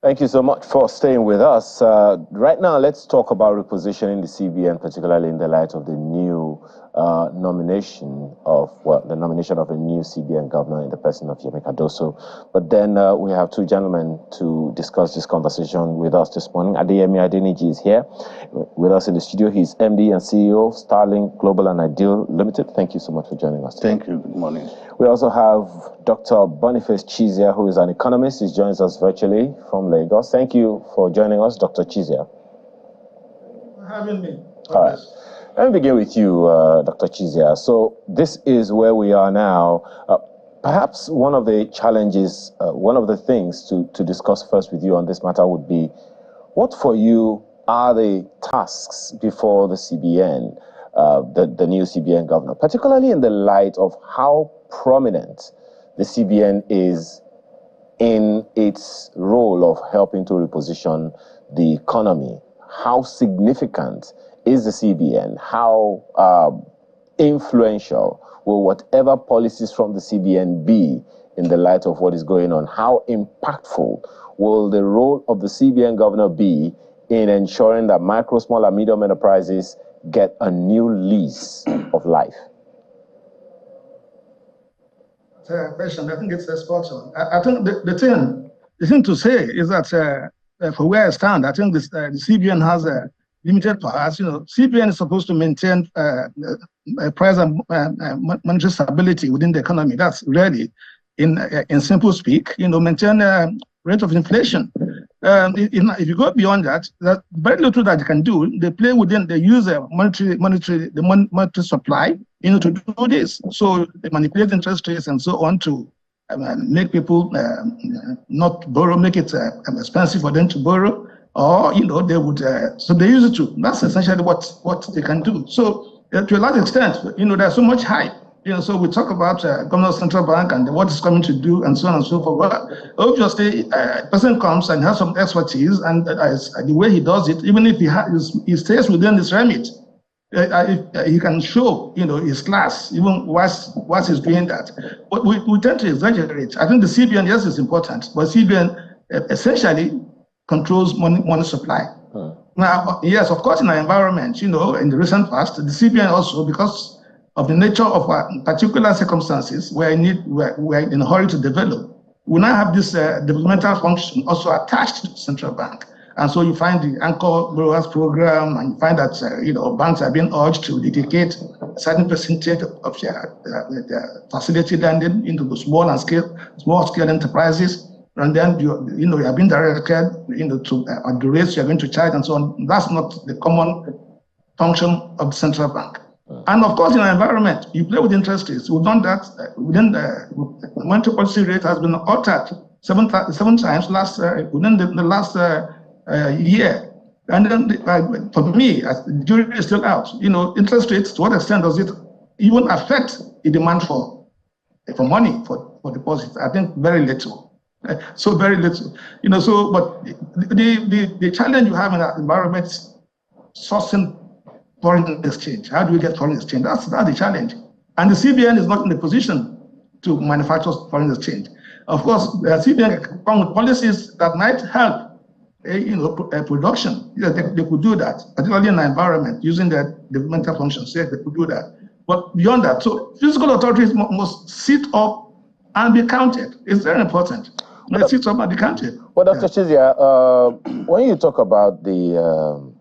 Thank you so much for staying with us. Right now, let's talk about repositioning the CBN, particularly in the light of the new nomination of a new CBN governor in the person of Yemi Cardoso. But then we have two gentlemen to discuss this conversation with us this morning. Adeyemi Adeniji is here with us in the studio. He's MD and CEO of Starling Global and Ideal Limited. Thank you so much for joining us today. Thank you. Good morning. We also have Dr. Boniface Chizia, who is an economist. He joins us virtually from Lagos. Thank you for joining us, Dr. Chizia. For having me. All right. Let me begin with you, Dr. Chizia. So this is where we are now. Perhaps one of the challenges, one of the things to discuss first with you on this matter would be, what for you are the tasks before the CBN, the new CBN governor, particularly in the light of how prominent the CBN is in its role of helping to reposition the economy? How significant is the CBN? How influential will whatever policies from the CBN be in the light of what is going on? How impactful will the role of the CBN governor be in ensuring that micro, small, and medium enterprises get a new lease of life? Question. I think it's a spot on. I think the thing to say is that for where I stand, I think the CBN has limited powers. You know, CBN is supposed to maintain price and monetary stability within the economy. That's really, in simple speak, you know, maintain rate of inflation. If you go beyond that, very little that you can do. They play within, they use the monetary supply, you know, to do this. So they manipulate interest rates and so on to make people not borrow, make it expensive for them to borrow, or, you know, they would. So they use it to. That's essentially what they can do. So to a large extent, you know, there's so much hype. You know, so we talk about governor of central bank and what it's coming to do and so on and so forth. But obviously, a person comes and has some expertise, and the way he does it, even if he stays within this remit, he can show, you know, his class, even whilst he's doing that. But we tend to exaggerate. I think the CBN, yes, is important, but CBN essentially controls money supply. Now, yes, of course, in our environment, you know, in the recent past, the CBN also, because of the nature of our particular circumstances we're in a hurry to develop, we now have this developmental function also attached to the central bank. And so you find the anchor borrowers program, and you find that you know, banks are being urged to dedicate a certain percentage of their facility lending into the small scale enterprises, and then you are being directed, you know, to at the rates you're going to charge and so on. That's not the common function of the central bank. And of course, in our environment, you play with interest rates. We've done that within the monetary policy rate has been altered seven times within the last year. And then for me, the jury is still out. You know, interest rates, to what extent does it even affect the demand for money, for deposits? I think very little. So very little. You know, so but the challenge you have in that environment is sourcing foreign exchange. How do we get foreign exchange? That's the challenge. And the CBN is not in a position to manufacture foreign exchange. Of course, the CBN can come with policies that might help, production. You know, they could do that, particularly in the environment, using their developmental functions. Yes, they could do that. But beyond that, so fiscal authorities must sit up and be counted. It's very important. Let's sit up and be counted. Well, Dr. Chizia, when you talk about the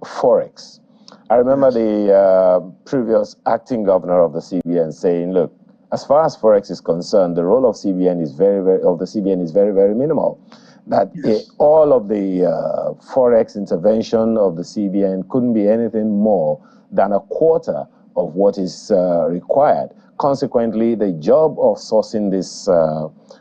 Forex, I remember the previous acting governor of the CBN saying, look, as far as Forex is concerned, the role of CBN is very, very minimal. That all of the Forex intervention of the CBN couldn't be anything more than a quarter of what is required. Consequently, the job of sourcing these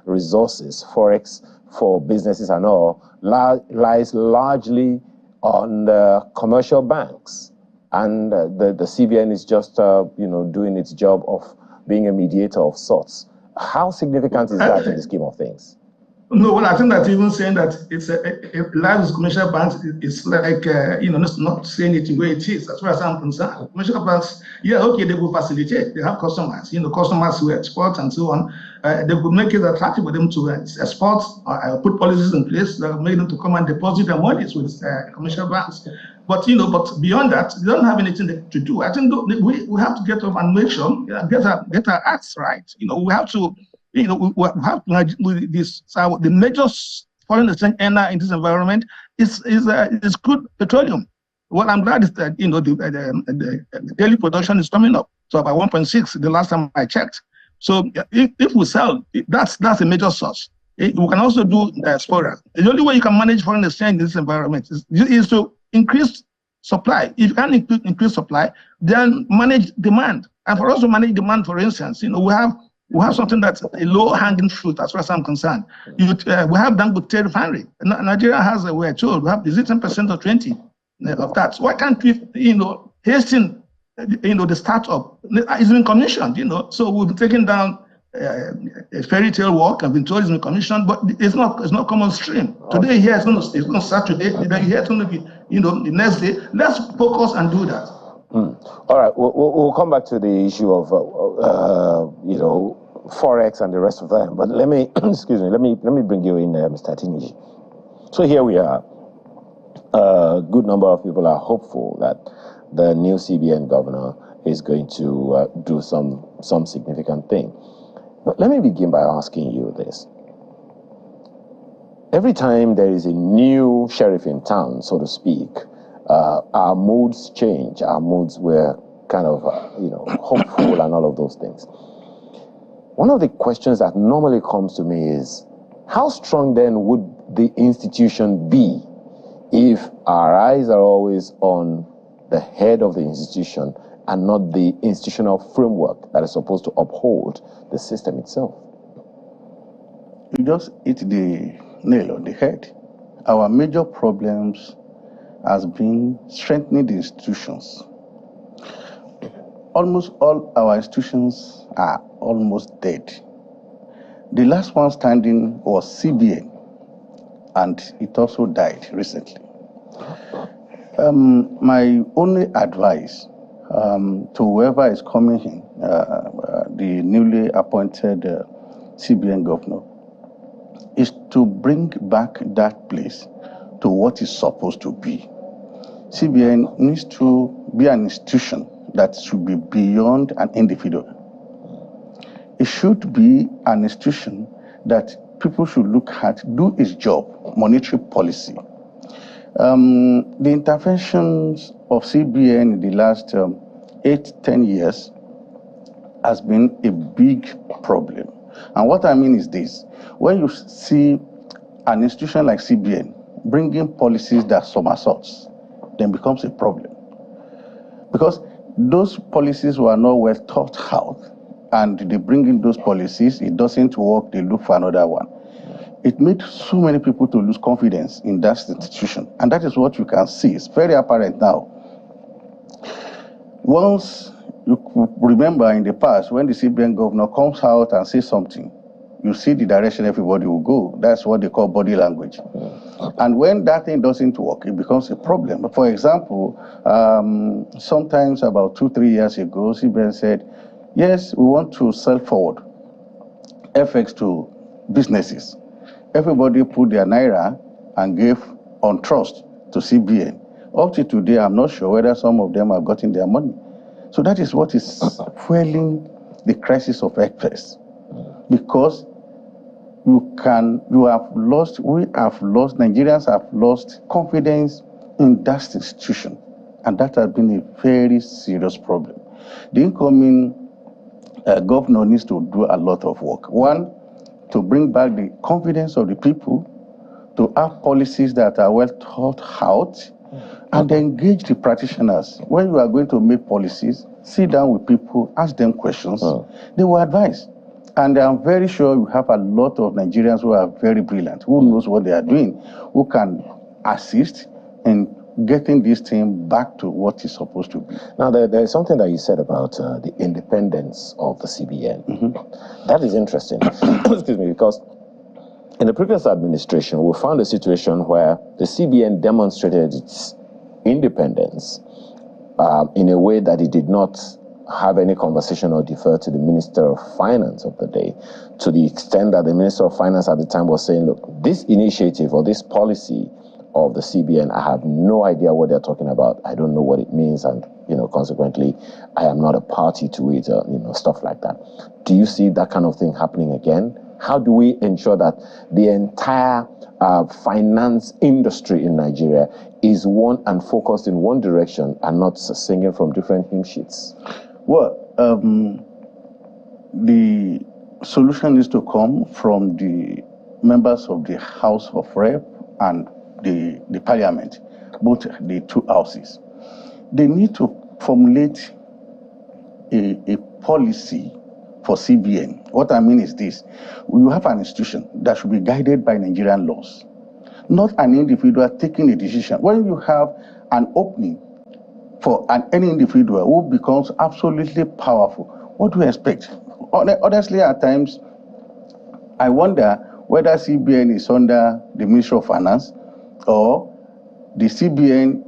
resources, Forex for businesses and all, lies largely on the commercial banks. And the CBN is just, doing its job of being a mediator of sorts. How significant is that in the scheme of things? No, well, I think that even saying that it's a live commercial banks is like, not saying it the way it is, as far as I'm concerned. Commercial banks, yeah, okay, they will facilitate. They have customers, customers who export and so on. They will make it attractive for them to export, put policies in place that will make them to come and deposit their monies with commercial banks. But, but beyond that, they don't have anything to do. I think we have to get up and make sure, get our acts right. We have to, we have the major foreign exchange earner in this environment is crude petroleum. What I'm glad is that the daily production is coming up, so about 1.6 the last time I checked. So if we sell, that's a major source. We can also do diaspora. The only way you can manage foreign exchange in this environment is to increase supply. If you can increase supply, then manage demand. And for us to manage demand, for instance, we have something that's a low-hanging fruit as far as I'm concerned. We have Dangote refinery. Nigeria has, we're told, we have, is it 10% or 20% of that? So why can't we, hasten, the startup? It's been commissioned, So we've taken down a fairy tale work. I've been told it's been commissioned, but it's not common stream. Today here it's going to start today. Then here it's going to be, the next day. Let's focus and do that. All right, we'll come back to the issue of forex and the rest of them. But let me excuse me. Let me bring you in, Mr. Tinishi. So here we are. A good number of people are hopeful that the new CBN governor is going to do some significant thing. But let me begin by asking you this. Every time there is a new sheriff in town, so to speak, our moods change. Our moods were kind of, hopeful and all of those things. One of the questions that normally comes to me is, how strong then would the institution be if our eyes are always on the head of the institution and not the institutional framework that is supposed to uphold the system itself? You just hit the nail on the head. Our major problems has been strengthening the institutions. Almost all our institutions are almost dead. The last one standing was CBN, and it also died recently. My only advice to whoever is coming in, the newly appointed CBN governor, is to bring back that place to what it's supposed to be. CBN needs to be an institution that should be beyond an individual. It should be an institution that people should look at, do its job, monetary policy. The interventions of CBN in the last 8-10 years has been a big problem. And what I mean is this: when you see an institution like CBN bringing policies that somersaults, then becomes a problem. Because those policies were not well thought out, and they bring in those policies, it doesn't work, they look for another one. It made so many people to lose confidence in that institution, and that is what you can see. It's very apparent now. Once you remember in the past, when the CBN governor comes out and says something, you see the direction everybody will go. That's what they call body language. And when that thing doesn't work, it becomes a problem. For example, sometimes about 2-3 years ago, CBN said, yes, we want to sell forward FX to businesses. Everybody put their naira and gave on trust to CBN. Up to today, I'm not sure whether some of them have gotten their money. So that is what is fueling the crisis of FX. Because Nigerians have lost confidence in that institution. And that has been a very serious problem. The incoming governor needs to do a lot of work. One, to bring back the confidence of the people, to have policies that are well thought out, and engage the practitioners. When you are going to make policies, sit down with people, ask them questions, they will advise. And I'm very sure you have a lot of Nigerians who are very brilliant, who knows what they are doing, who can assist in getting this thing back to what it's supposed to be. Now, there's something that you said about the independence of the CBN. That is interesting, excuse me, because in the previous administration, we found a situation where the CBN demonstrated its independence in a way that it did not have any conversation or defer to the Minister of Finance of the day, to the extent that the Minister of Finance at the time was saying, look, this initiative or this policy of the CBN, I have no idea what they're talking about. I don't know what it means, and consequently, I am not a party to it, stuff like that. Do you see that kind of thing happening again? How do we ensure that the entire finance industry in Nigeria is one and focused in one direction and not singing from different hymn sheets? Well, the solution is to come from the members of the House of Rep and the Parliament, both the two houses. They need to formulate a policy for CBN. What I mean is this: we have an institution that should be guided by Nigerian laws, not an individual taking a decision. When you have an opening for any individual who becomes absolutely powerful, what do you expect? Honestly, at times, I wonder whether CBN is under the Ministry of Finance or the CBN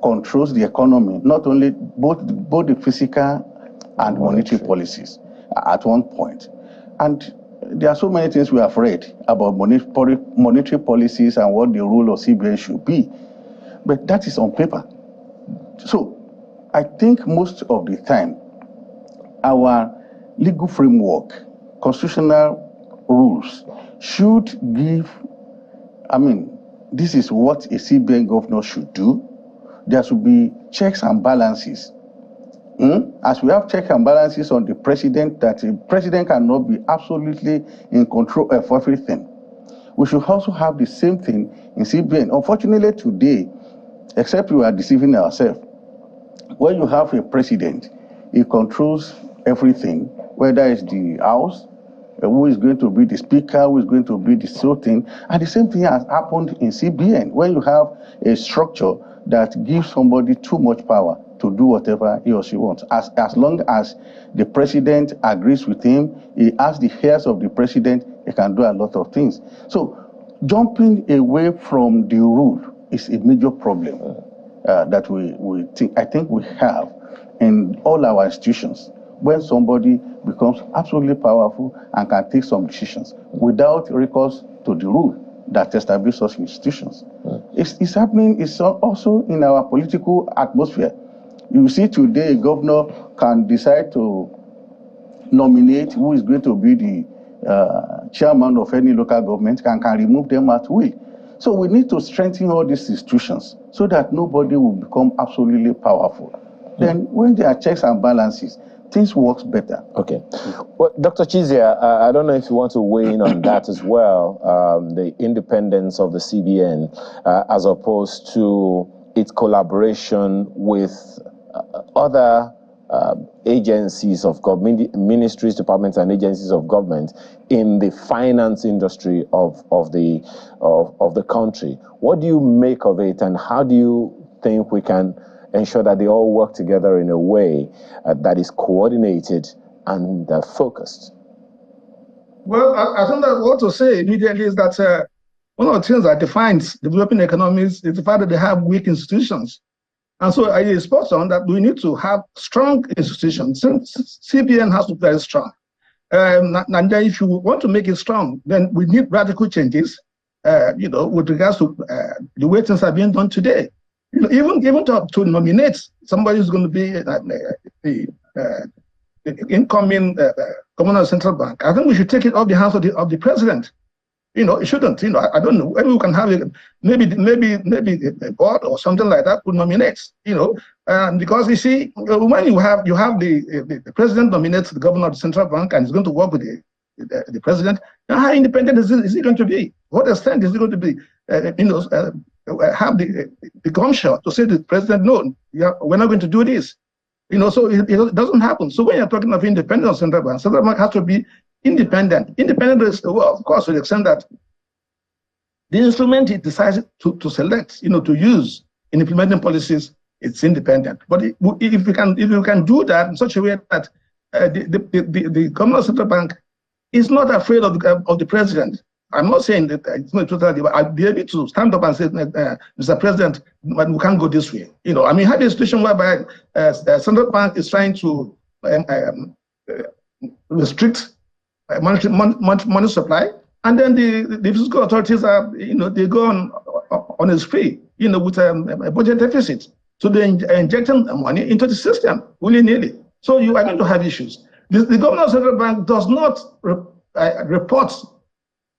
controls the economy, not only both the fiscal and monetary policies at one point. And there are so many things we have read about monetary policies and what the role of CBN should be, but that is on paper. So I think most of the time, our legal framework, constitutional rules should give, this is what a CBN governor should do. There should be checks and balances. As we have checks and balances on the president, that the president cannot be absolutely in control of everything. We should also have the same thing in CBN. Unfortunately today, except we are deceiving ourselves, when you have a president, he controls everything, whether it's the House, who is going to be the speaker, who is going to be the so thing. And the same thing has happened in CBN, when you have a structure that gives somebody too much power to do whatever he or she wants. As long as the president agrees with him, he has the heirs of the president, he can do a lot of things. So jumping away from the rule is a major problem that I think we have in all our institutions, when somebody becomes absolutely powerful and can take some decisions without recourse to the rule that establishes such institutions. It's happening. It's also in our political atmosphere. You see today a governor can decide to nominate who is going to be the chairman of any local government and can remove them at will. So we need to strengthen all these institutions so that nobody will become absolutely powerful. Then when there are checks and balances, things work better. Okay. Well, Dr. Chizia, I don't know if you want to weigh in on that as well, the independence of the CBN as opposed to its collaboration with other agencies of government, ministries, departments, and agencies of government in the finance industry of the country. What do you make of it, and how do you think we can ensure that they all work together in a way that is coordinated and focused? Well, I think that what to say immediately is that one of the things that defines developing economies is the fact that they have weak institutions. And so I is spot on that we need to have strong institutions. CBN has to be very strong. And then if you want to make it strong, then we need radical changes, with regards to the way things are being done today. Even to nominate somebody who's going to be the incoming governor of the central bank, I think we should take it off the hands of the president. It shouldn't. I don't know. Maybe we can have maybe a board or something like that would nominate. Because you see, when you have the president nominates the governor of the central bank and is going to work with the president, how independent is he going to be? What extent is he going to be? Have the gumption to say to the president, no, we're not going to do this. So it doesn't happen. So when you're talking of independence of central bank has to be independent. Independent is, well, of course, to the extent that the instrument it decides to select, to use in implementing policies, it's independent. But if you can do that in such a way that the governor of the central bank is not afraid of the president, I'm not saying that it's not totally, but I'll be able to stand up and say, Mr. President, but we can't go this way. I mean, have a situation whereby the central bank is trying to restrict money supply, and then the fiscal authorities are, they go on a spree, with a budget deficit. So they're injecting money into the system willy-nilly. So you are going to have issues. The governor of the central bank does not report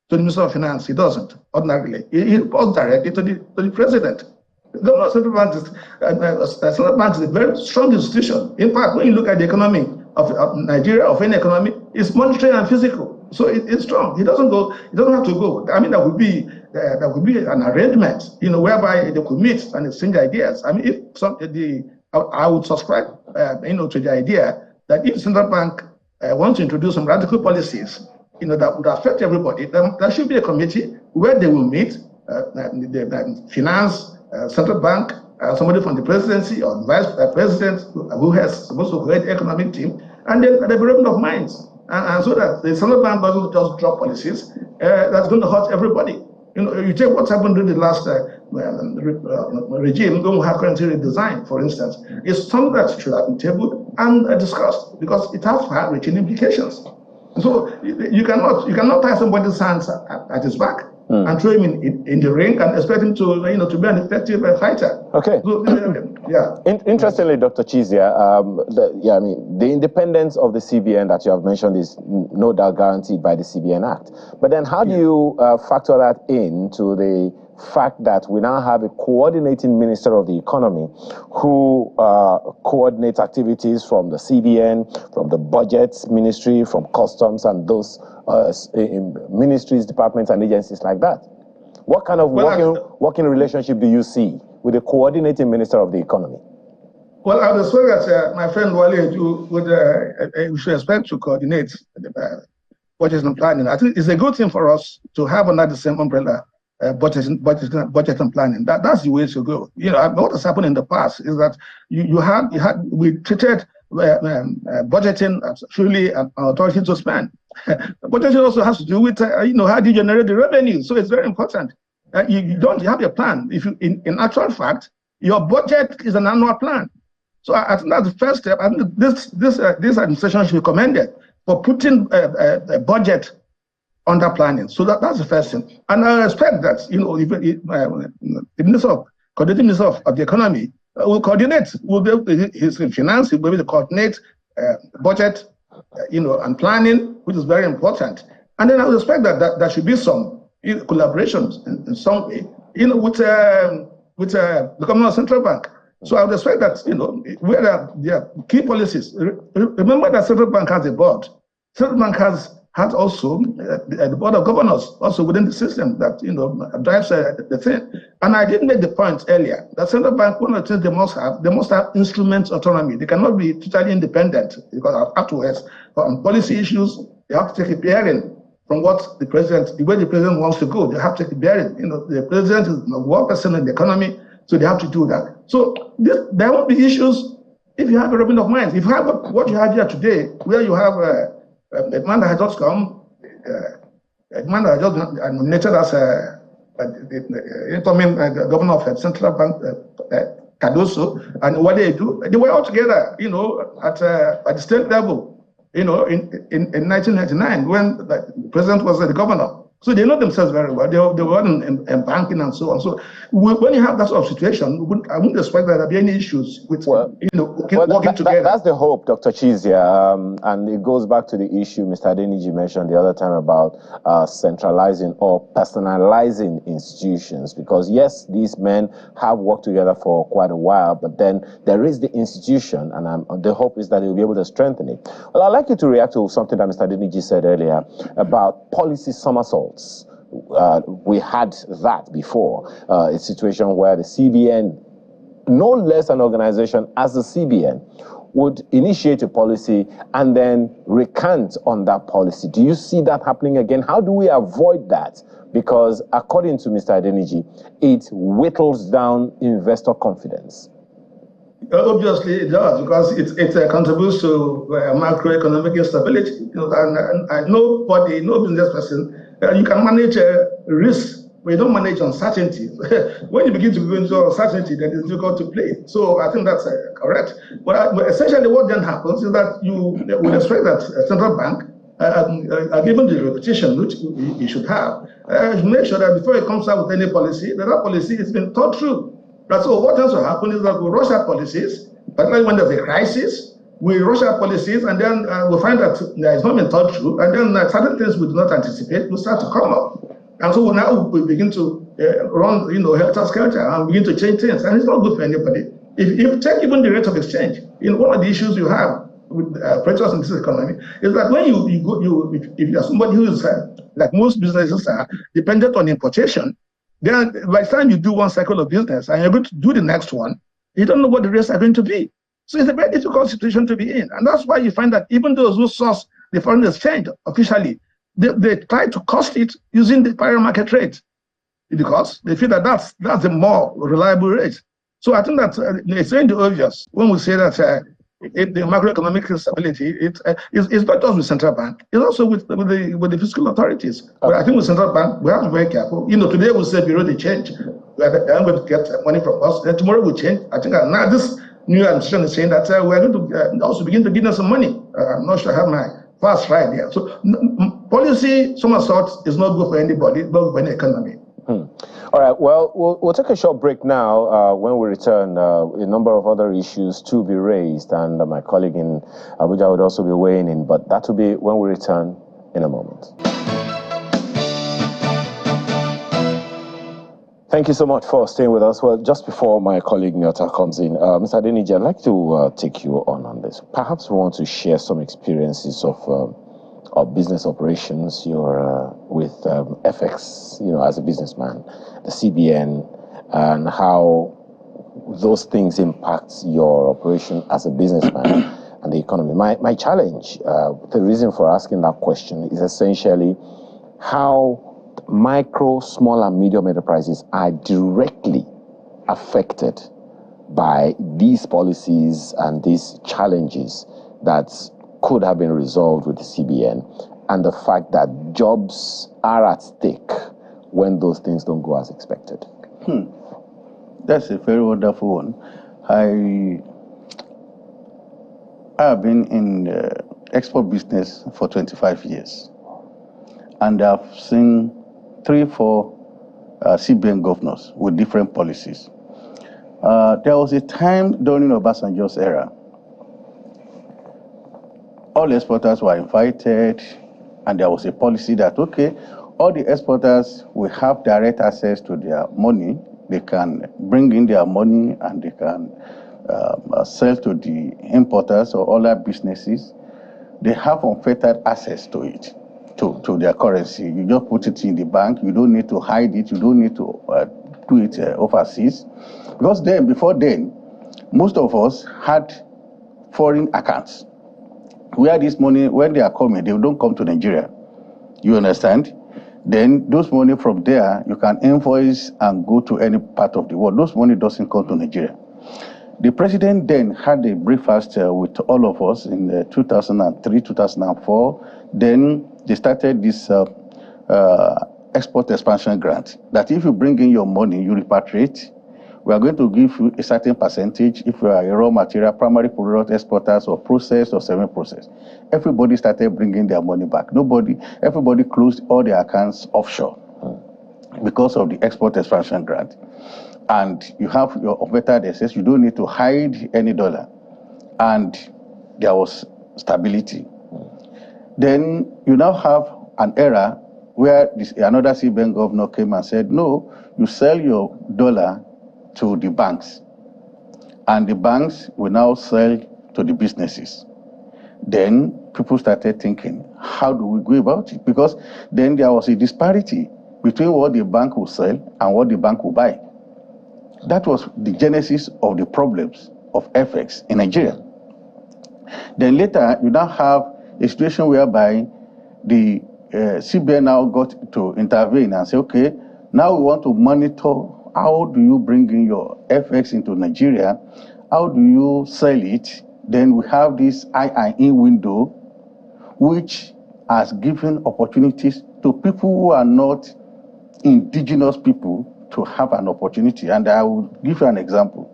to the Minister of Finance. He doesn't ordinarily. He reports directly to the president. The governor of the central bank is a very strong institution. In fact, when you look at the economy of Nigeria, of any economy, it's monetary and physical. So it's strong. He doesn't have to go. I mean, that would be an arrangement, whereby they could meet and exchange ideas. I mean, I would subscribe, to the idea that if the central bank wants to introduce some radical policies, that would affect everybody, then there should be a committee where they will meet, the finance, central bank, somebody from the presidency or the vice president who has supposed to head the economic team, and then a development of minds, and so that the central bank doesn't just drop policies that's going to hurt everybody. You take what's happened during the last regime, when we have currency redesign, for instance, is something that should have been tabled and discussed, because it has far-reaching implications. So you cannot tie somebody's hands at his back and throw him in the ring and expect him to be an effective fighter. Okay. So, yeah. Interestingly, Dr. Chizia, the independence of the CBN that you have mentioned is no doubt guaranteed by the CBN Act. But then how do you factor that into the fact that we now have a coordinating minister of the economy who coordinates activities from the CBN, from the budget ministry, from customs, and those ministries, departments, and agencies like that? What kind of working relationship do you see with the coordinating minister of the economy? Well, I would expect that my friend Wale we should expect to coordinate budget and planning. I think it's a good thing for us to have under the same umbrella budget and planning. That's the way to go. What has happened in the past is that we treated budgeting as truly an authority to spend. Budgeting also has to do with how do you generate the revenue. So it's very important. You don't have a plan. If you, in actual fact, your budget is an annual plan. So I think that's the first step. I think this administration should be commended for putting a budget under planning. So that's the first thing. And I expect that the coordinating minister of the economy will coordinate. Will be able to, his finance, will be able to coordinate budget, and planning, which is very important. And then I would expect that there should be some collaborations in some way, with the government central bank. So I would expect that, where there are key policies. Remember that central bank has a board. Central bank has also the board of governors also within the system that drives the thing. And I did make the point earlier that central bank, one of the things they must have instruments autonomy. They cannot be totally independent, because afterwards, on policy issues, they have to take a bearing from what the way the president wants to go. They have to take a bearing. The president is one person in the economy, so they have to do that. So there won't be issues if you have a development of minds. If you have what you have here today, where you have a man that has just come, a man that has just nominated as the incoming governor of the central bank, Cardoso, and what they do, they were all together, at the state level, in 1999 when the president was the governor. So they know themselves very well. They were in banking and so on. So when you have that sort of situation, I wouldn't expect that there'll be any issues with working together. That's the hope, Dr. Chizia. And it goes back to the issue Mr. Adeniji mentioned the other time about centralizing or personalizing institutions. Because yes, these men have worked together for quite a while, but then there is the institution, and the hope is that they'll be able to strengthen it. Well, I'd like you to react to something that Mr. Adeniji said earlier about policy somersaults. We had that before, a situation where the CBN, no less an organization as the CBN, would initiate a policy and then recant on that policy. Do you see that happening again? How do we avoid that? Because according to Mr. Adeniji, it whittles down investor confidence. Obviously, it does, because it contributes to macroeconomic instability. And no business person You can manage risk, but you don't manage uncertainty. When you begin to go into uncertainty, then it's difficult to play. So I think that's correct. But essentially what then happens is that you would expect that a central bank, given the reputation which you should have, make sure that before it comes out with any policy, that policy has been thought through. Right? So what ends up happening is that we rush out policies, particularly when there's a crisis. We rush our policies, and then we find that it's not been thought through, and then certain things we do not anticipate will start to come up. And so now we begin to run, helter-skelter, and begin to change things, and it's not good for anybody. If you check even the rate of exchange, one of the issues you have with operators in this economy is that when if you're somebody who is, like most businesses are, dependent on importation, then by the time you do one cycle of business and you're going to do the next one, you don't know what the rates are going to be. So it's a very difficult situation to be in. And that's why you find that even those who source the foreign exchange officially, they try to cost it using the parallel market rate because they feel that that's the more reliable rate. So I think that it's very obvious when we say that the macroeconomic instability, it's not just with central bank, it's also with the fiscal authorities. Okay. But I think with central bank, we have to be very careful. Today we say below the change, they're going to get money from us. Then tomorrow we change. I think now this new administration is saying that we're going to also begin to give them some money. I'm not sure I have my facts right here. So policy, some sort, is not good for anybody, not good for any economy. All right, well, we'll take a short break now. When we return, a number of other issues to be raised, and my colleague in Abuja would also be weighing in, but that will be when we return in a moment. Thank you so much for staying with us. Well, just before my colleague Nyota comes in, Mr. Adeniji, I'd like to take you on this. Perhaps we want to share some experiences of business operations. You're with FX, as a businessman, the CBN, and how those things impact your operation as a businessman and the economy. My challenge, the reason for asking that question is essentially how micro, small, and medium enterprises are directly affected by these policies and these challenges that could have been resolved with the CBN, and the fact that jobs are at stake when those things don't go as expected. That's a very wonderful one. I have been in the export business for 25 years, and I've seen 3-4 CBN governors with different policies. There was a time during Obasanjo's era, all exporters were invited, and there was a policy that, okay, all the exporters will have direct access to their money. They can bring in their money and they can sell to the importers or other businesses. They have unfettered access to it, to their currency. You just put it in the bank. You don't need to hide it. You don't need to do it overseas. Because before then, most of us had foreign accounts where this money, when they are coming, they don't come to Nigeria. You understand? Then those money from there, you can invoice and go to any part of the world. Those money doesn't come to Nigeria. The president then had a breakfast with all of us in 2003, 2004. Then they started this export expansion grant, that if you bring in your money, you repatriate. We are going to give you a certain percentage if you are a raw material, primary product exporters, or processed or semi-processed. Everybody started bringing their money back. Everybody closed all their accounts offshore because of the export expansion grant. And you have your unfettered access. You don't need to hide any dollar. And there was stability. Then you now have an era where another CBN governor came and said, no, you sell your dollar to the banks, and the banks will now sell to the businesses. Then people started thinking, how do we go about it? Because then there was a disparity between what the bank will sell and what the bank will buy. That was the genesis of the problems of FX in Nigeria. Then later, you now have a situation whereby the CBN now got to intervene and say, okay, now we want to monitor how do you bring in your FX into Nigeria? How do you sell it? Then we have this I-in window, which as giving opportunities to people who are not indigenous people to have an opportunity. And I will give you an example.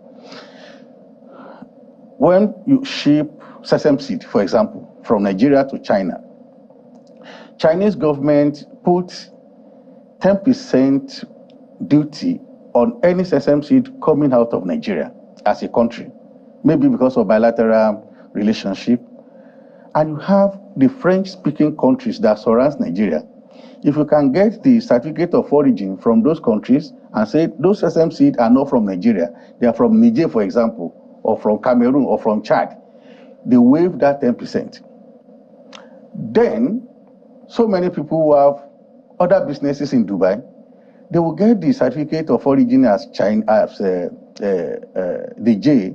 When you ship sesame seed, for example, from Nigeria to China, Chinese government put 10% duty on any sesame seed coming out of Nigeria as a country, maybe because of bilateral relationship. And you have the French-speaking countries that surround Nigeria. If you can get the certificate of origin from those countries and say those sesame seeds are not from Nigeria, they are from Niger, for example, or from Cameroon, or from Chad, they waive that 10%. Then, so many people who have other businesses in Dubai, they will get the certificate of origin as China, as Niger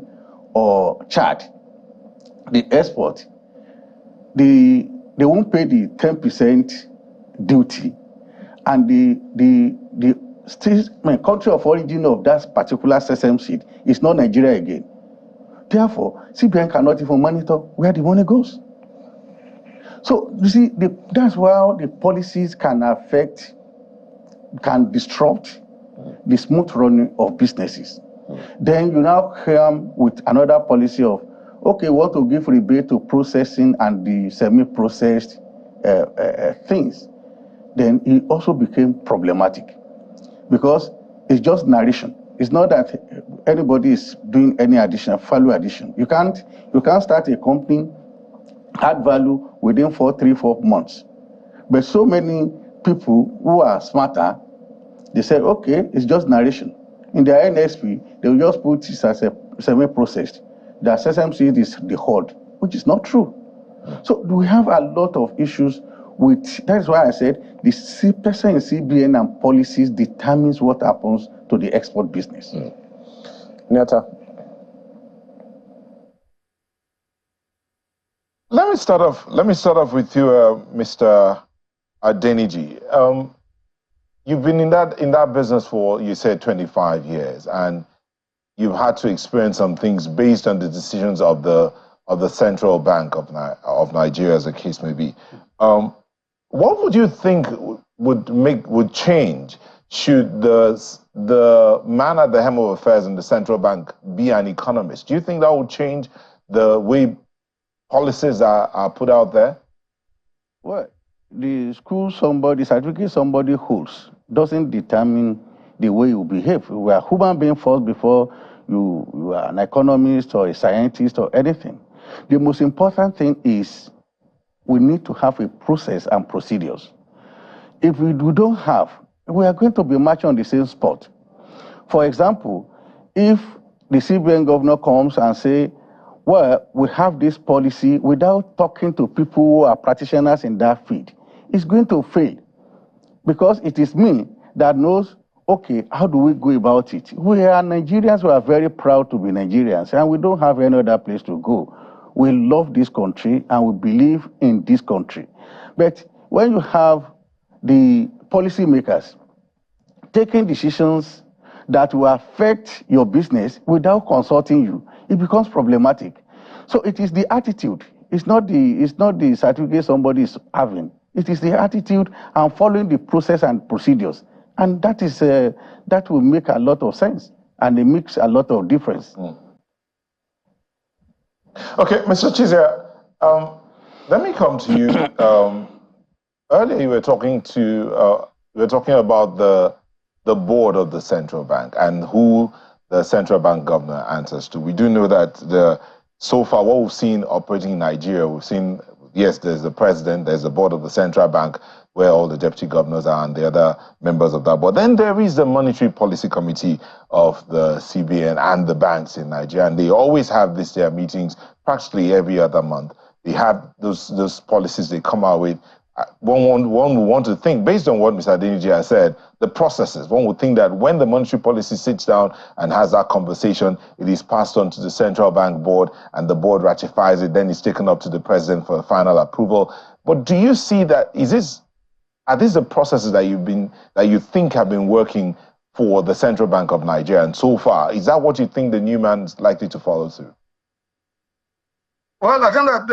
or Chad. The export, they won't pay the 10% duty, and the country of origin of that particular sesame seed is not Nigeria again. Therefore, CBN cannot even monitor where the money goes. So you see, that's why the policies can affect, can disrupt the smooth running of businesses. Then you now come with another policy of, okay, we want to give rebate to processing and the semi-processed things. Then it also became problematic because it's just narration. It's not that anybody is doing any additional value addition. You can't start a company, add value within 3-4 months. But so many people who are smarter, they say, okay, it's just narration. In their NSP, they will just put this as a semi-processed. The sesame seed is the whole, which is not true. So we have a lot of issues with, that's why I said the person in CBN and policies determines what happens to the export business. Nyata. Let me start off with you, Mr. Adeniji. You've been in that business for, you said, 25 years, and you've had to experience some things based on the decisions of the Central Bank of Nigeria, as the case may be. What would you think would change should the man at the helm of affairs in the Central Bank be an economist? Do you think that would change the way policies are put out there? Well, the certificate somebody holds doesn't determine the way you behave. We are human beings first before you are an economist or a scientist or anything. The most important thing is we need to have a process and procedures. If we don't have, we are going to be marching on the same spot. For example, if the CBN governor comes and say, well, we have this policy without talking to people who are practitioners in that field, it's going to fail because it is me that knows, okay, how do we go about it? We are Nigerians who are very proud to be Nigerians, and we don't have any other place to go. We love this country and we believe in this country. But when you have the policymakers taking decisions that will affect your business without consulting you, it becomes problematic. So it is the attitude. It's not the certificate somebody is having. It is the attitude and following the process and procedures. And that will make a lot of sense, and it makes a lot of difference. Okay, Mr. Chizia, let me come to you. Earlier, you were talking about the board of the central bank and who the central bank governor answers to. We do know that so far what we've seen operating in Nigeria, we've seen, yes, there's the president, there's the board of the central bank where all the deputy governors are and the other members of that board. Then there is the Monetary Policy Committee of the CBN and the banks in Nigeria, and they always have their meetings practically every other month. They have those policies they come out with. One would want to think, based on what Mr. Adeniji has said, the processes. One would think that when the monetary policy sits down and has that conversation, it is passed on to the central bank board and the board ratifies it, then it's taken up to the president for final approval. But do you see that, are these the processes that you think have been working for the Central Bank of Nigeria? And so far, is that what you think the new man is likely to follow through? Well, I think that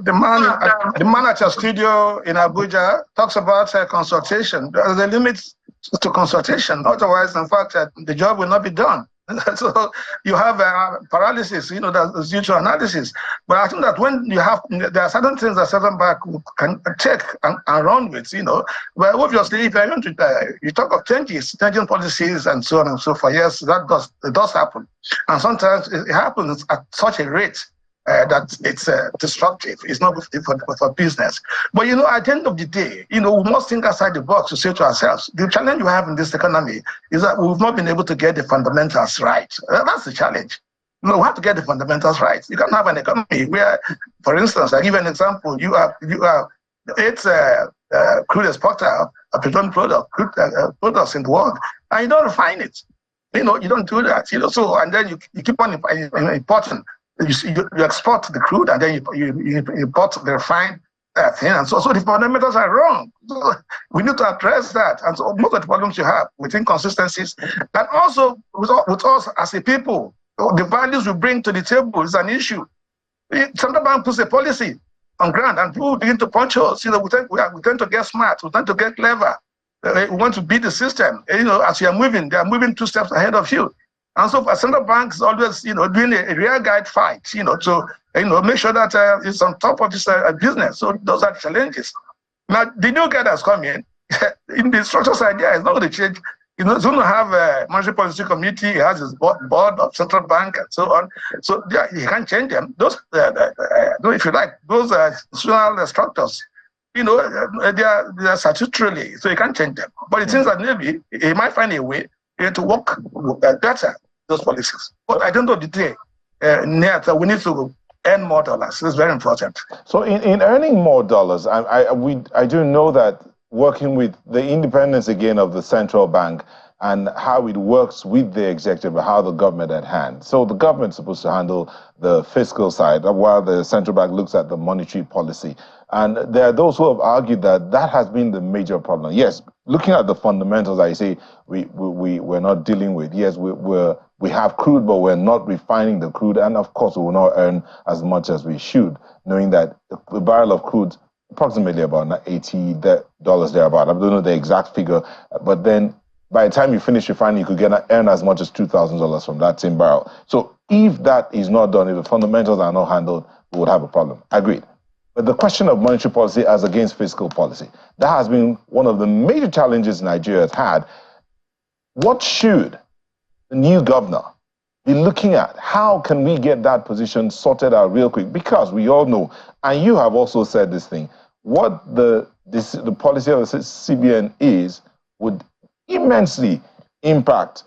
the man at your studio in Abuja talks about consultation. There's a limit to consultation. Otherwise, in fact, the job will not be done. So you have paralysis, that's due to analysis. But I think that when you have, there are certain things that certain bank can take and run with, But obviously, if you're going to, you talk of changing policies and so on and so forth, yes, it does happen. And sometimes it happens at such a rate that it's destructive. It's not good for business. But, at the end of the day, we must think outside the box to say to ourselves, the challenge we have in this economy is that we've not been able to get the fundamentals right. That's the challenge. We have to get the fundamentals right. You can't have an economy where, for instance, I give you an example. You have it's crude exporter, a petroleum products in the world, and you don't refine it. You don't do that. So and then you keep on importing. You export the crude and then you import the refined thing, and so the fundamentals are wrong. So we need to address that. And so most of the problems you have with inconsistencies, and also with us as a people, the values we bring to the table is an issue. Central bank puts a policy on ground, and people begin to punch us. We tend to get smart. We tend to get clever. We want to beat the system. As you are moving, they are moving 2 steps ahead of you. And so for central banks always, doing a rear guide fight, to, make sure that it's on top of this business. So those are challenges. Now, the new guy that's coming in the structures idea is not going to change. It's going to have a monetary policy committee. He has his board of central bank and so on. So yeah, he can't change them. Those, if you like, those institutional structures, they are statutorily, so you can't change them. But it seems that maybe he might find a way to work better those policies. But I don't know the day. We need to earn more dollars. It's very important. So in earning more dollars, I do know that working with the independence again of the central bank and how it works with the executive, how the government at hand. So the government's supposed to handle the fiscal side while the central bank looks at the monetary policy. And there are those who have argued that that has been the major problem. Yes, looking at the fundamentals, I say we're not dealing with. Yes, we have crude, but we're not refining the crude. And of course, we will not earn as much as we should, knowing that the barrel of crude, approximately about $80 thereabout. I don't know the exact figure, but then by the time you finish refining, you could earn as much as $2,000 from that same barrel. So if that is not done, if the fundamentals are not handled, we would have a problem. Agreed. But the question of monetary policy as against fiscal policy, that has been one of the major challenges Nigeria has had. What should the new governor be looking at? How can we get that position sorted out real quick? Because we all know, and you have also said this thing, what the policy of the CBN is would immensely impact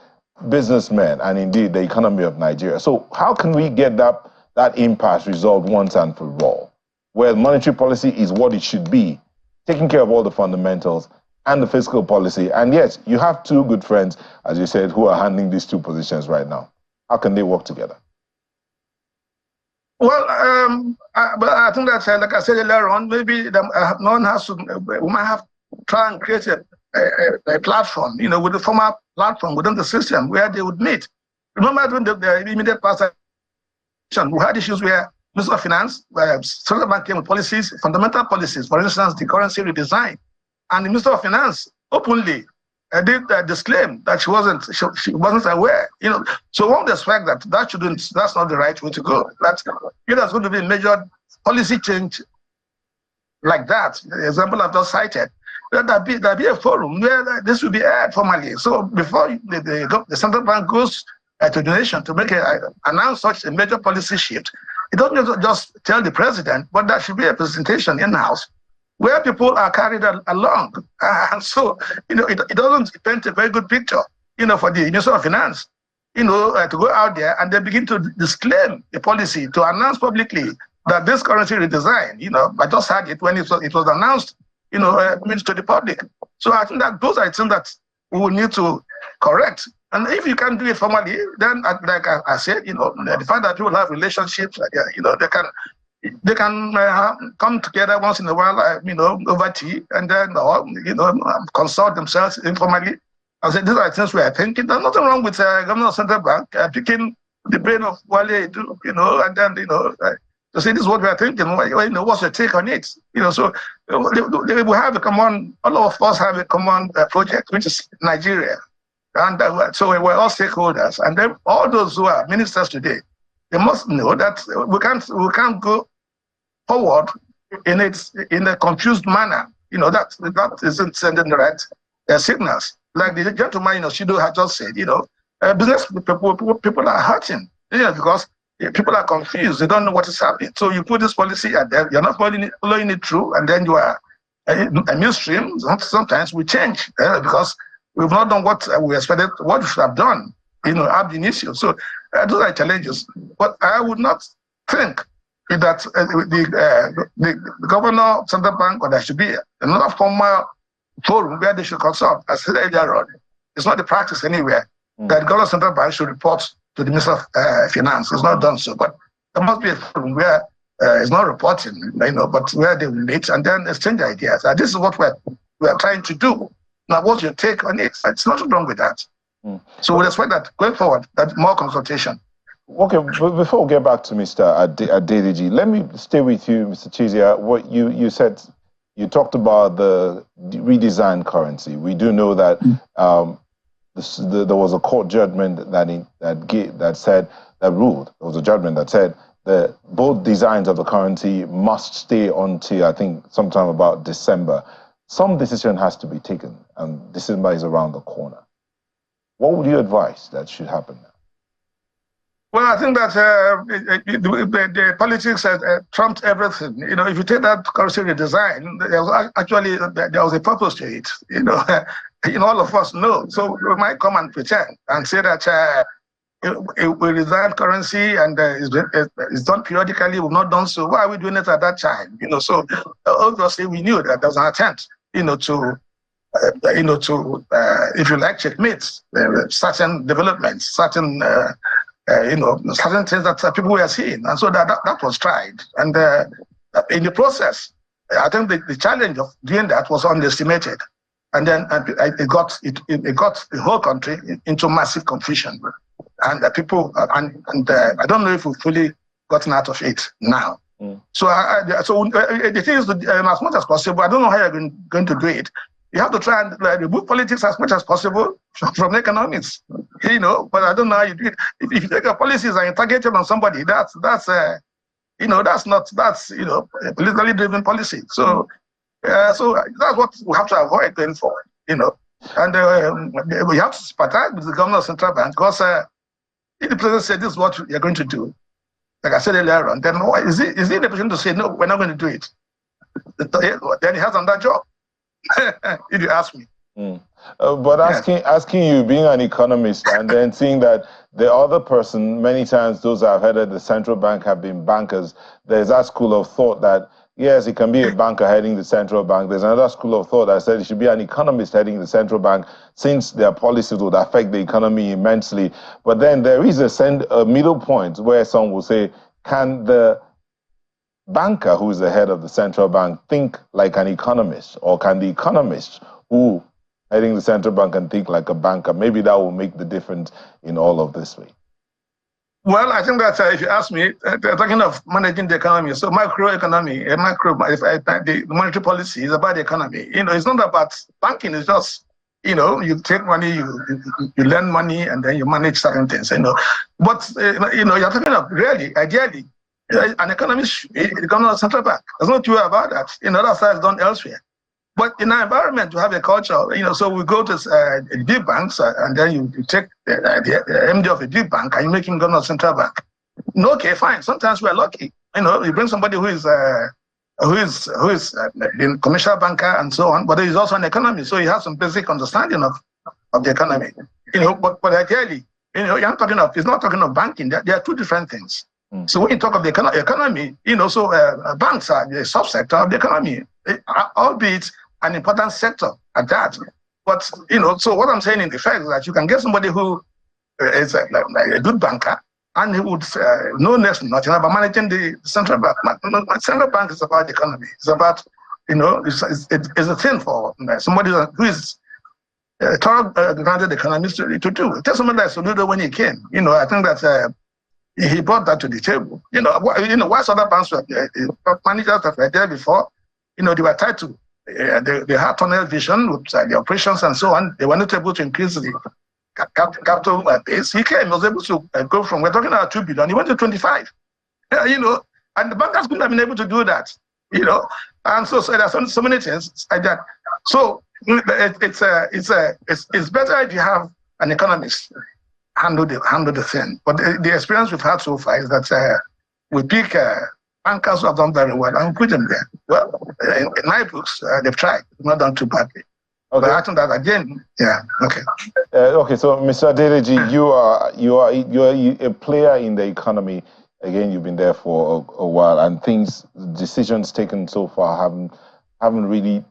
businessmen and indeed the economy of Nigeria. So how can we get that impasse resolved once and for all, where monetary policy is what it should be, taking care of all the fundamentals and the fiscal policy? And yes, you have two good friends, as you said, who are handling these two positions right now. How can they work together? Well, but I think that, like I said earlier on, maybe one has to, we might have to try and create a platform, with the former platform within the system where they would meet. Remember when the immediate past, we had issues where Minister of Finance, central bank came with policies, fundamental policies, for instance, the currency redesign, and the Minister of Finance openly did disclaim that she wasn't aware. So one would expect that's not the right way to go. That there's going to be a major policy change like that. The example I've just cited. There'll be a forum where this will be aired formally. So before the central bank goes to the nation to announce such a major policy shift, it doesn't just tell the president, but there should be a presentation in-house where people are carried along. And so, it doesn't paint a very good picture, for the Minister of Finance, to go out there and they begin to disclaim a policy, to announce publicly that this currency redesign, I just had it when it was announced, to the public. So I think that those are things that we will need to correct. And if you can do it formally, then, like I said, the fact that people have relationships, they can come together once in a while, over tea, and then, consult themselves informally. I said, these are things we are thinking. There's nothing wrong with Governor of Central Bank picking the brain of Wale, and then, to say this is what we are thinking. What's your take on it? So we have a common. All of us have a common project, which is Nigeria, and so we're all stakeholders. And then all those who are ministers today, they must know that we can't go forward in a confused manner. That isn't sending the right signals. Like the gentleman, Shido had just said, business people are hurting, because people are confused. They don't know what is happening. So you put this policy out there, you're not following it through, and then you are a midstream. Sometimes we change because we've not done what we expected, what we should have done, ab initio. So those are challenges. But I would not think that the governor, central bank, or there should be another formal forum where they should consult. As I said earlier on, it's not the practice anywhere that the governor, central bank should report to the Minister of Finance. It's not done so, but there must be a forum where it's not reporting, but where they will meet and then exchange ideas. And this is what we're trying to do. Now, what's your take on it? It's nothing wrong with that. So we expect that going forward, that more consultation. Okay, before we get back to Mr. Adeliji, let me stay with you, Mr. Chizia. What you said, you talked about the redesigned currency. We do know that there was a court judgment that ruled. There was a judgment that said that both designs of the currency must stay until, I think, sometime about December. Some decision has to be taken, and December is around the corner. What would you advise that should happen now? Well, I think that the politics has trumped everything. If you take that currency redesign, there was a purpose to it. All of us know. So we might come and pretend and say that we design currency and it's done periodically. We've not done so. Why are we doing it at that time? So obviously we knew that there was an attempt, to if you like, checkmate certain developments, certain certain things that people were seeing, and so that was tried. And in the process, I think the challenge of doing that was underestimated, and then it got the whole country into massive confusion, and people and I don't know if we've fully gotten out of it now. So the thing is, as much as possible, I don't know how you're going to do it. You have to try and remove politics as much as possible from economics, but I don't know how you do it. If you take your policies and you target it on somebody, that's a politically driven policy. So that's what we have to avoid going forward, and we have to sympathize with the governor of central bank, because if the president said this is what you're going to do, like I said earlier on, then is he in a position to say no, we're not going to do it? Then he has another job. If you ask me. But asking you, being an economist, and then seeing that the other person, many times those I've heard at the central bank have been bankers, there's that school of thought that, yes, it can be a banker heading the central bank. There's another school of thought that said it should be an economist heading the central bank, since their policies would affect the economy immensely. But then there is a middle point where some will say, can the banker who is the head of the central bank think like an economist, or can the economist who heading the central bank and think like a banker? Maybe that will make the difference in all of this way. Well, I think that if you ask me, they're talking of managing the economy. So macroeconomy, the monetary policy is about the economy. It's not about banking. It's just, you take money, you lend money, and then you manage certain things. But you're talking of really, ideally, an economist should be the governor of the central bank. There's no two about that. Other sides done elsewhere. But in our environment, we have a culture, so we go to big banks, and then you take the MD of a big bank and you make him governor of the central bank. Okay, fine. Sometimes we're lucky. You bring somebody who is a commercial banker and so on, but he's also an economist, so he has some basic understanding of the economy. But ideally, you're not talking of. It's not talking of banking. There are two different things. So when you talk of the economy, banks are the subsector of the economy, albeit an important sector at that. But, so what I'm saying in effect is that you can get somebody who is a good banker, and he would know nothing about managing the central bank. Central bank is about the economy. It's about, it's a thing for somebody who is thorough grounded economist to do. Tell somebody like Soludo when he came. I think that He brought that to the table. Whilst other banks were managers that were there before, they were tied to. They had tunnel vision with the operations and so on. They were not able to increase the capital base. He came, was able to go from, we're talking about 2 billion, he went to 25. And the bankers couldn't have been able to do that. And so there are so many things like that. So it's better if you have an economist handle the thing. But the experience we've had so far is that we pick bankers who have done very well and put them there. Well, in my books, they've tried, not done too badly. Okay. But I think that again, yeah, okay. Okay, so Mr. Adeleji, you are a player in the economy. Again, you've been there for a while, and decisions taken so far haven't really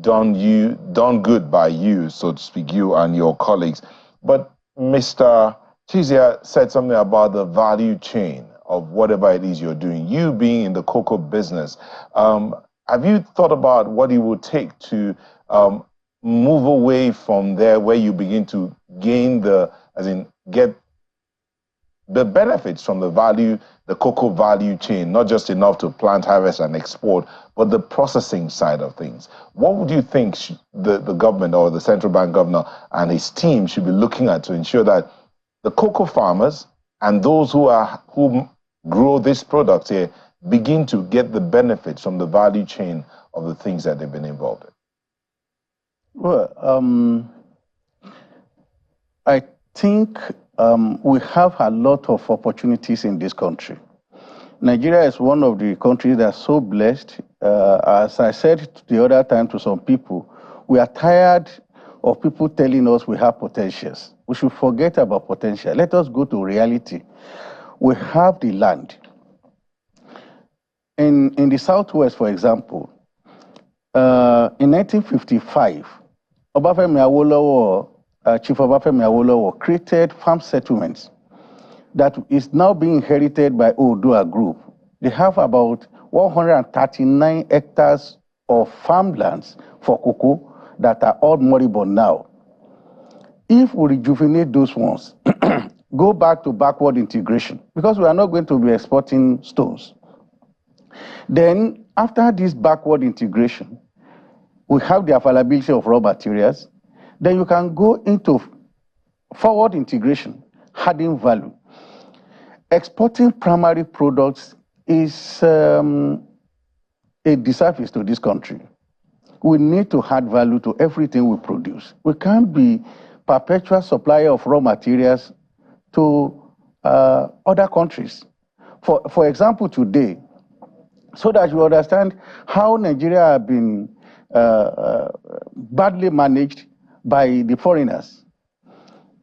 done good by you, so to speak, you and your colleagues. But Mr. Chizia said something about the value chain of whatever it is you're doing. You being in the cocoa business, have you thought about what it would take to move away from there, where you begin to gain get the benefits from the cocoa value chain, not just enough to plant, harvest, and export, but the processing side of things? What would you think the government or the central bank governor and his team should be looking at to ensure that the cocoa farmers and those who grow this product here begin to get the benefits from the value chain of the things that they've been involved in? Well, I think we have a lot of opportunities in this country. Nigeria is one of the countries that's so blessed. As I said the other time to some people, we are tired of people telling us we have potentials. We should forget about potential. Let us go to reality. We have the land. In the Southwest, for example, in 1955, Obafemi Awolowo, Chief Obafemi Awolowo, created farm settlements that is now being inherited by Oodua Group. They have about 139 hectares of farmlands for cocoa that are all moribund now. If we rejuvenate those ones, go back to backward integration, because we are not going to be exporting stones. Then, after this backward integration, we have the availability of raw materials. Then you can go into forward integration, adding value. Exporting primary products is a disservice to this country. We need to add value to everything we produce. We can't be perpetual supplier of raw materials to other countries. For example, today, so that you understand how Nigeria has been badly managed by the foreigners.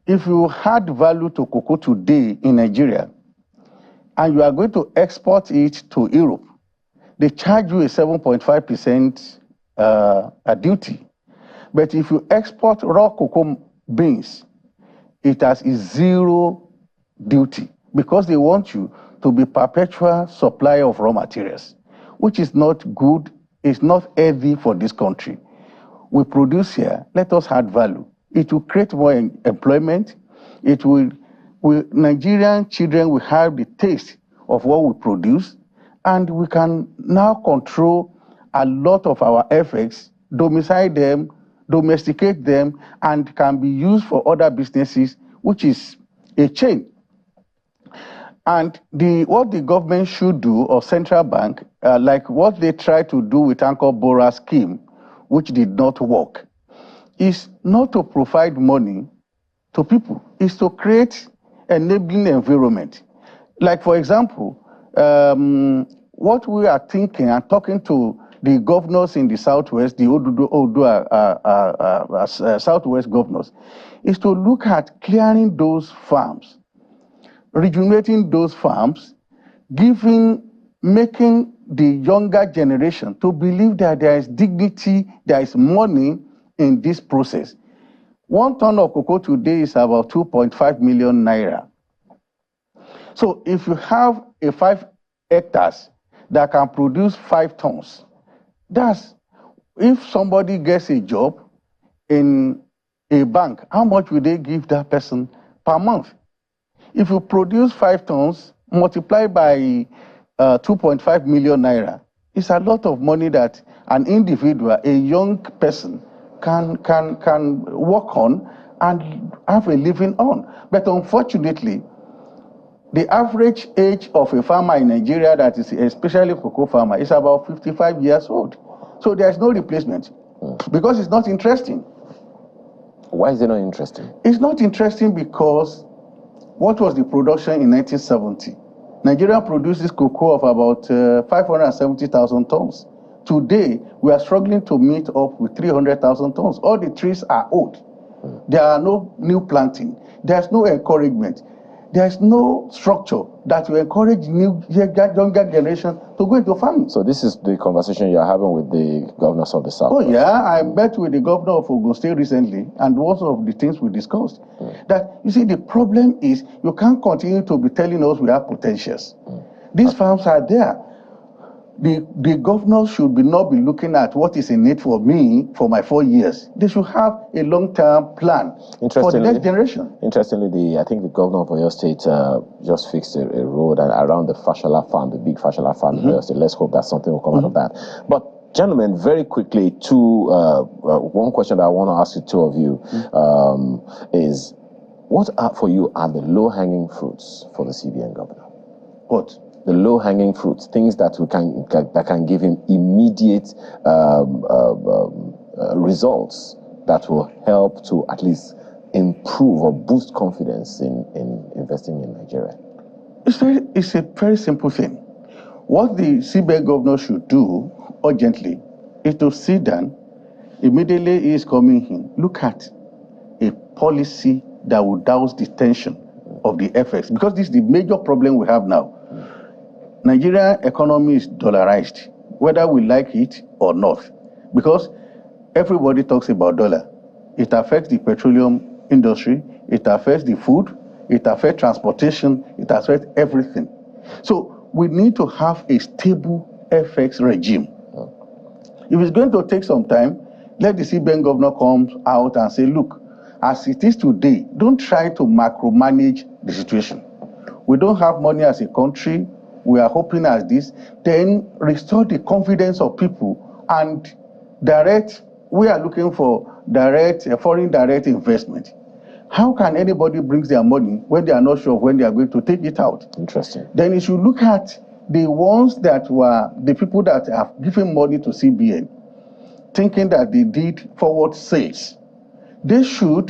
If you add value to cocoa today in Nigeria, and you are going to export it to Europe, they charge you a 7.5% duty. But if you export raw cocoa beans, it has a 0 duty, because they want you to be perpetual supplier of raw materials, which is not good, it's not healthy for this country. We produce here, let us add value. It will create more employment. Nigerian children will have the taste of what we produce, and we can now control a lot of our effects, domicile them, domesticate them, and can be used for other businesses, which is a chain. And what the government should do, or central bank, like what they tried to do with Anchor Borrower scheme, which did not work, is not to provide money to people, is to create enabling environment. Like, for example, what we are thinking and talking to the governors in the Southwest, the Southwest governors, is to look at clearing those farms, rejuvenating those farms, making the younger generation to believe that there is dignity, there is money in this process. 1 ton of cocoa today is about 2.5 million naira. So if you have a 5 hectares that can produce 5 tons, if somebody gets a job in a bank, how much will they give that person per month? If you produce 5 tons, multiply by 2.5 million naira, it's a lot of money that an individual, a young person, can work on and have a living on. But unfortunately, the average age of a farmer in Nigeria, that is especially cocoa farmer, is about 55 years old. So there's no replacement because it's not interesting. Why is it not interesting? It's not interesting because what was the production in 1970? Nigeria produces cocoa of about 570,000 tons. Today, we are struggling to meet up with 300,000 tons. All the trees are old. There are no new planting. There's no encouragement. There's no structure that will encourage younger generation to go into farming. So this is the conversation you're having with the governors of the South. Oh yeah, I met with the governor of Ogun State recently, and one of the things we discussed, that you see the problem is you can't continue to be telling us we have potentials. These farms are there. The governors should not be looking at what is in it for me for my 4 years. They should have a long-term plan for the next generation. Interestingly, I think the governor of Oyo State just fixed a road around the Fashola farm, the big Fashola farm in Oyo State. Let's hope that something will come out of that. But gentlemen, very quickly, one question that I want to ask you, two of you, is what for you are the low-hanging fruits for the CBN governor? What? The low-hanging fruits, things that can give him immediate results that will help to at least improve or boost confidence in investing in Nigeria. It's a very simple thing. What the CBN governor should do urgently is to sit down immediately he is coming in. Look at a policy that will douse the tension of the FX, because this is the major problem we have now. Nigerian economy is dollarized, whether we like it or not, because everybody talks about dollar. It affects the petroleum industry, it affects the food, it affects transportation, it affects everything. So we need to have a stable FX regime. If it's going to take some time, let the CBN governor come out and say, look, as it is today, don't try to macromanage the situation. We don't have money as a country. We are hoping as this, then restore the confidence of people and we are looking for foreign direct investment. How can anybody bring their money when they are not sure when they are going to take it out? Interesting. Then you should look at the ones that were the people that have given money to CBN, thinking that they did forward sales. They should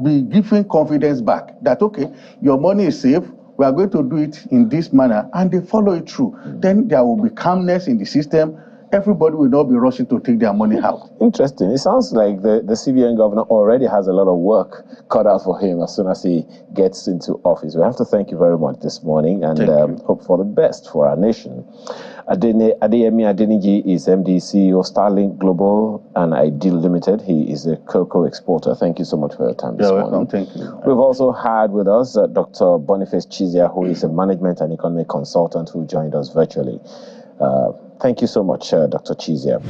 be given confidence back that, okay, your money is safe. We are going to do it in this manner, and they follow it through. Then there will be calmness in the system. Everybody will not be rushing to take their money out. Interesting. It sounds like the CBN governor already has a lot of work cut out for him as soon as he gets into office. We have to thank you very much this morning and hope for the best for our nation. Adeyemi Adeniji is MD, CEO, Starlink Global and Ideal Limited. He is a cocoa exporter. Thank you so much for your time this morning. Welcome. Thank you. We've also had with us Dr. Boniface Chizia, who is a management and economic consultant who joined us virtually. Thank you so much, Dr. Chizia.